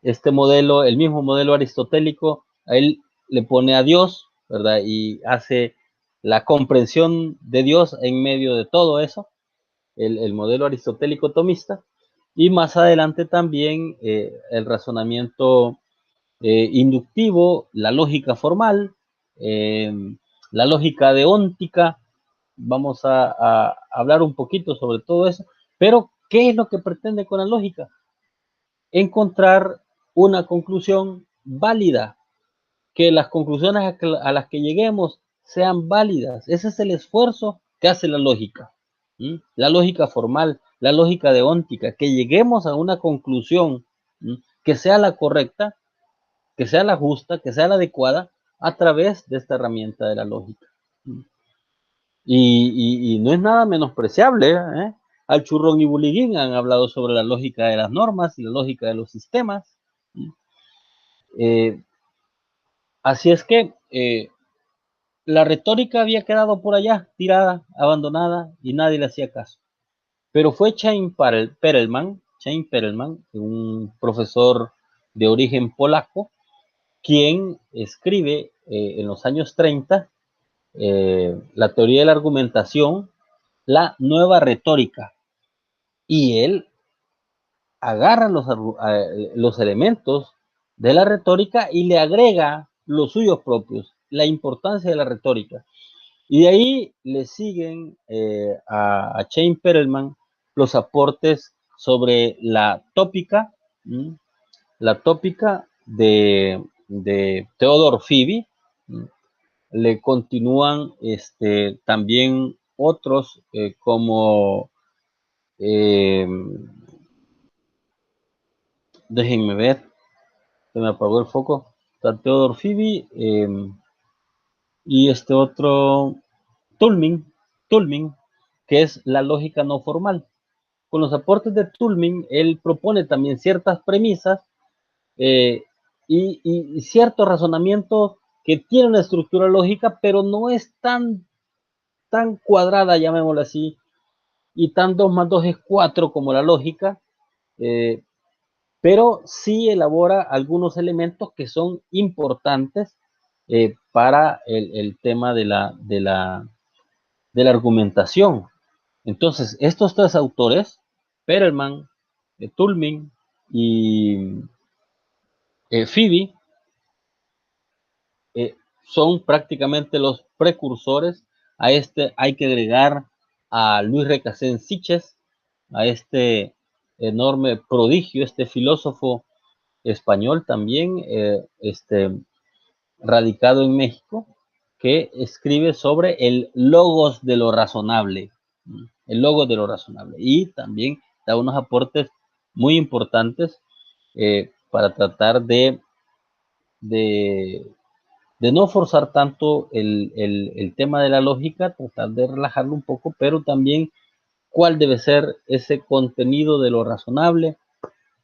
este modelo, el mismo modelo aristotélico, a él le pone a Dios, ¿verdad? Y hace la comprensión de Dios en medio de todo eso, el modelo aristotélico tomista, y más adelante también el razonamiento inductivo, la lógica formal, la lógica deóntica. Vamos a hablar un poquito sobre todo eso, pero ¿qué es lo que pretende con la lógica? Encontrar una conclusión válida, que las conclusiones a las que lleguemos sean válidas. Ese es el esfuerzo que hace la lógica. La lógica formal, la lógica deóntica, que lleguemos a una conclusión que sea la correcta, que sea la justa, que sea la adecuada a través de esta herramienta de la lógica. Y no es nada menospreciable, ¿eh? Al Churrón y Buliguín han hablado sobre la lógica de las normas y la lógica de los sistemas. Así es que la retórica había quedado por allá, tirada, abandonada, y nadie le hacía caso. Pero fue Chaim Perelman, un profesor de origen polaco, quien escribe en los años 30 la teoría de la argumentación, la nueva retórica. Y él agarra los elementos de la retórica y le agrega los suyos propios, la importancia de la retórica. Y de ahí le siguen a Chaim Perelman los aportes sobre la tópica de Theodor Phibby. Le continúan también otros como déjenme ver, se me apagó el foco. Está Theodor Phibby y este otro Tulmin, que es la lógica no formal. Con los aportes de Tulmin, él propone también ciertas premisas y cierto razonamiento que tiene una estructura lógica, pero no es tan cuadrada, llamémoslo así, y tan 2 más 2 es 4 como la lógica, pero sí elabora algunos elementos que son importantes para el tema de la argumentación. Entonces, estos tres autores, Perelman, Tulmin y Phibby, son prácticamente los precursores. A hay que agregar a Luis Recasens Sitges, a este enorme prodigio, este filósofo español también, radicado en México, que escribe sobre el logos de lo razonable, el logos de lo razonable, y también da unos aportes muy importantes para tratar de no forzar tanto el tema de la lógica, tratar de relajarlo un poco, pero también cuál debe ser ese contenido de lo razonable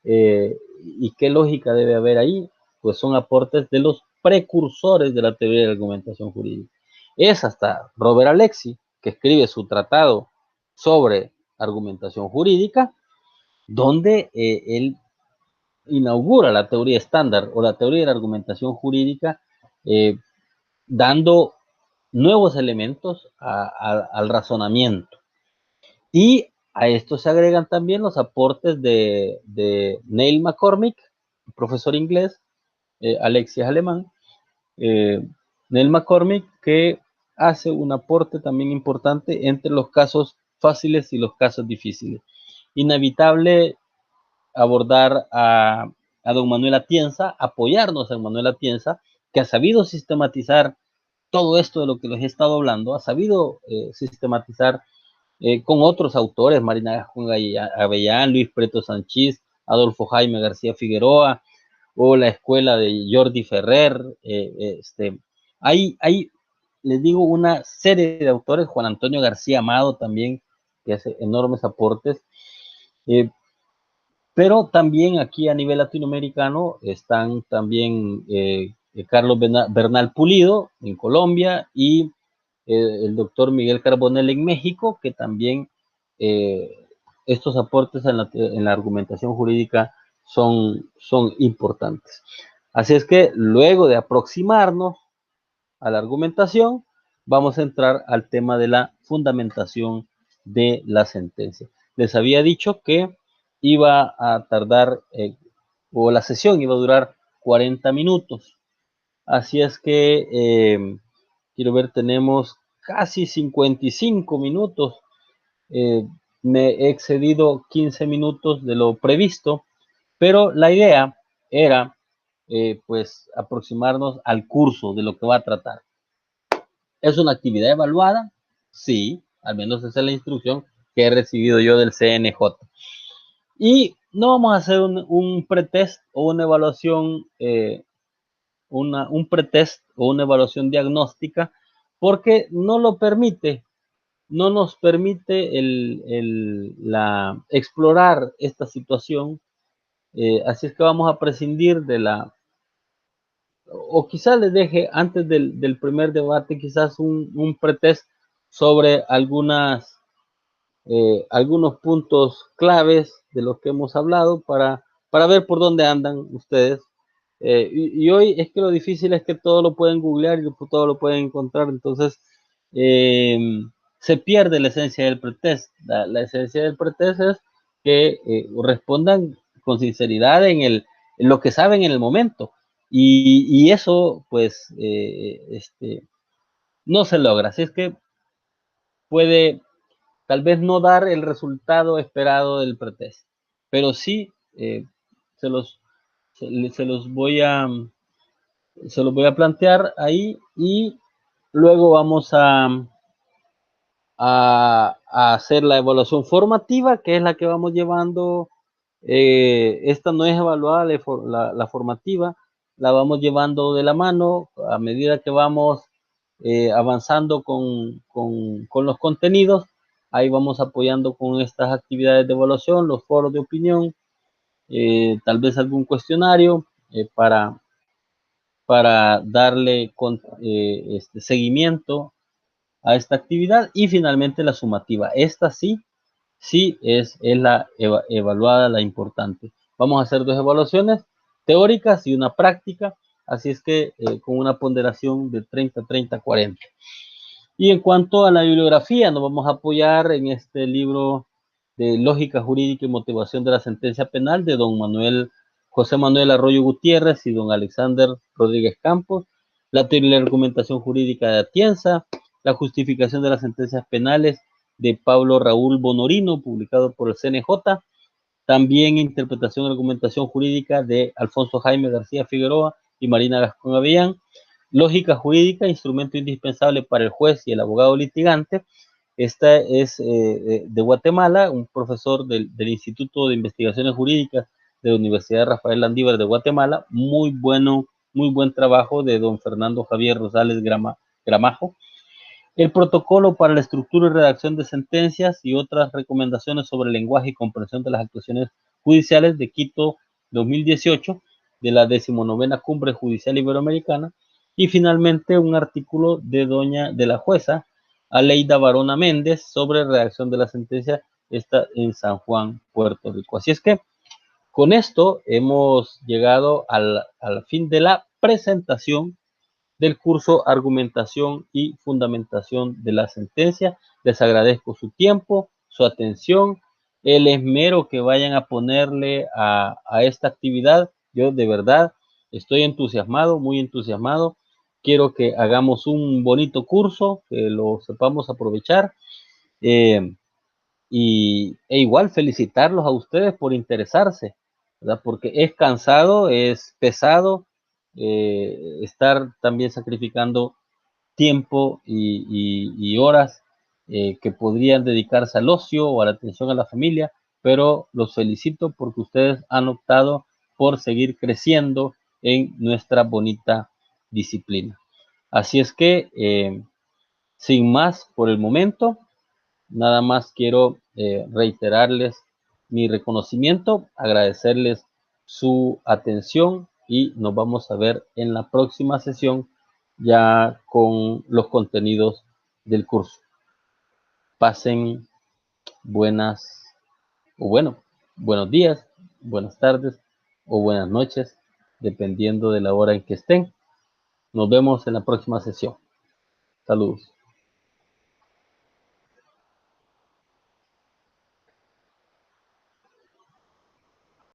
y qué lógica debe haber ahí, pues son aportes de los precursores de la teoría de la argumentación jurídica. Es hasta Robert Alexy, que escribe su tratado sobre argumentación jurídica, donde él inaugura la teoría estándar o la teoría de la argumentación jurídica, dando nuevos elementos al razonamiento. Y a esto se agregan también los aportes de Neil McCormick, profesor inglés, Alexis alemán, Neil McCormick, que hace un aporte también importante entre los casos fáciles y los casos difíciles. Inevitable abordar a don Manuel Atienza, apoyarnos en Manuel Atienza, que ha sabido sistematizar todo esto de lo que les he estado hablando, ha sabido sistematizar con otros autores, Marina Gascón Avellán, Luis Preto Sanchís, Adolfo Jaime García Figueroa, o la escuela de Jordi Ferrer. Hay, les digo, una serie de autores, Juan Antonio García Amado también, que hace enormes aportes. Pero también aquí a nivel latinoamericano están también Carlos Bernal Pulido en Colombia y el doctor Miguel Carbonell en México, que también estos aportes en la argumentación jurídica son importantes. Así es que luego de aproximarnos a la argumentación, vamos a entrar al tema de la fundamentación de la sentencia. Les había dicho que iba a tardar, o la sesión iba a durar 40 minutos. Así es que, quiero ver, tenemos casi 55 minutos. Me he excedido 15 minutos de lo previsto, pero la idea era, pues, aproximarnos al curso de lo que va a tratar. ¿Es una actividad evaluada? Sí, al menos esa es la instrucción que he recibido yo del CNJ. Y no vamos a hacer un pretest o una evaluación, un pretest o una evaluación diagnóstica, porque no lo permite, no nos permite explorar esta situación. Así es que vamos a prescindir de o quizás les deje antes del primer debate, quizás un pretest sobre algunos puntos claves de los que hemos hablado para ver por dónde andan ustedes. Y hoy es que lo difícil es que todo lo pueden googlear y todo lo pueden encontrar, entonces eh, se pierde la esencia del pretest. La esencia del pretest es que respondan con sinceridad en lo que saben en el momento. Y eso, pues, no se logra. Así es que puede tal vez no dar el resultado esperado del pretest, pero sí se los, se los voy a plantear ahí y luego vamos a hacer la evaluación formativa, que es la que vamos llevando. Esta no es evaluada, la formativa, la vamos llevando de la mano a medida que vamos avanzando con los contenidos. Ahí vamos apoyando con estas actividades de evaluación, los foros de opinión, tal vez algún cuestionario para darle seguimiento a esta actividad y finalmente la sumativa. Esta sí es la evaluada, la importante. Vamos a hacer dos evaluaciones teóricas y una práctica, así es que con una ponderación de 30, 30, 40. Y en cuanto a la bibliografía, nos vamos a apoyar en este libro de Lógica Jurídica y Motivación de la Sentencia Penal de don José Manuel Arroyo Gutiérrez y don Alexander Rodríguez Campos, la teoría y la argumentación jurídica de Atienza, la justificación de las sentencias penales de Pablo Raúl Bonorino, publicado por el CNJ, también interpretación y argumentación jurídica de Alfonso Jaime García Figueroa y Marina Gascón Avellán, lógica jurídica, instrumento indispensable para el juez y el abogado litigante. Esta es de Guatemala, un profesor del Instituto de Investigaciones Jurídicas de la Universidad Rafael Landívar de Guatemala. Muy buen trabajo de don Fernando Javier Rosales Gramajo. El protocolo para la estructura y redacción de sentencias y otras recomendaciones sobre el lenguaje y comprensión de las actuaciones judiciales de Quito 2018, de la 19ª Cumbre Judicial Iberoamericana, y finalmente un artículo de la jueza Aleida Barona Méndez sobre redacción de la sentencia, esta en San Juan, Puerto Rico. Así es que con esto hemos llegado al fin de la presentación del curso Argumentación y Fundamentación de la Sentencia. Les agradezco su tiempo, su atención, el esmero que vayan a ponerle a esta actividad. Yo de verdad estoy entusiasmado, muy entusiasmado. Quiero que hagamos un bonito curso, que lo sepamos aprovechar. Igual felicitarlos a ustedes por interesarse, ¿verdad? Porque es cansado, es pesado estar también sacrificando tiempo y horas que podrían dedicarse al ocio o a la atención a la familia, pero los felicito porque ustedes han optado por seguir creciendo en nuestra bonita disciplina. Así es que, sin más por el momento, nada más quiero reiterarles mi reconocimiento, agradecerles su atención y nos vamos a ver en la próxima sesión ya con los contenidos del curso. Pasen buenas, o bueno, buenos días, buenas tardes o buenas noches, dependiendo de la hora en que estén. Nos vemos en la próxima sesión. Saludos.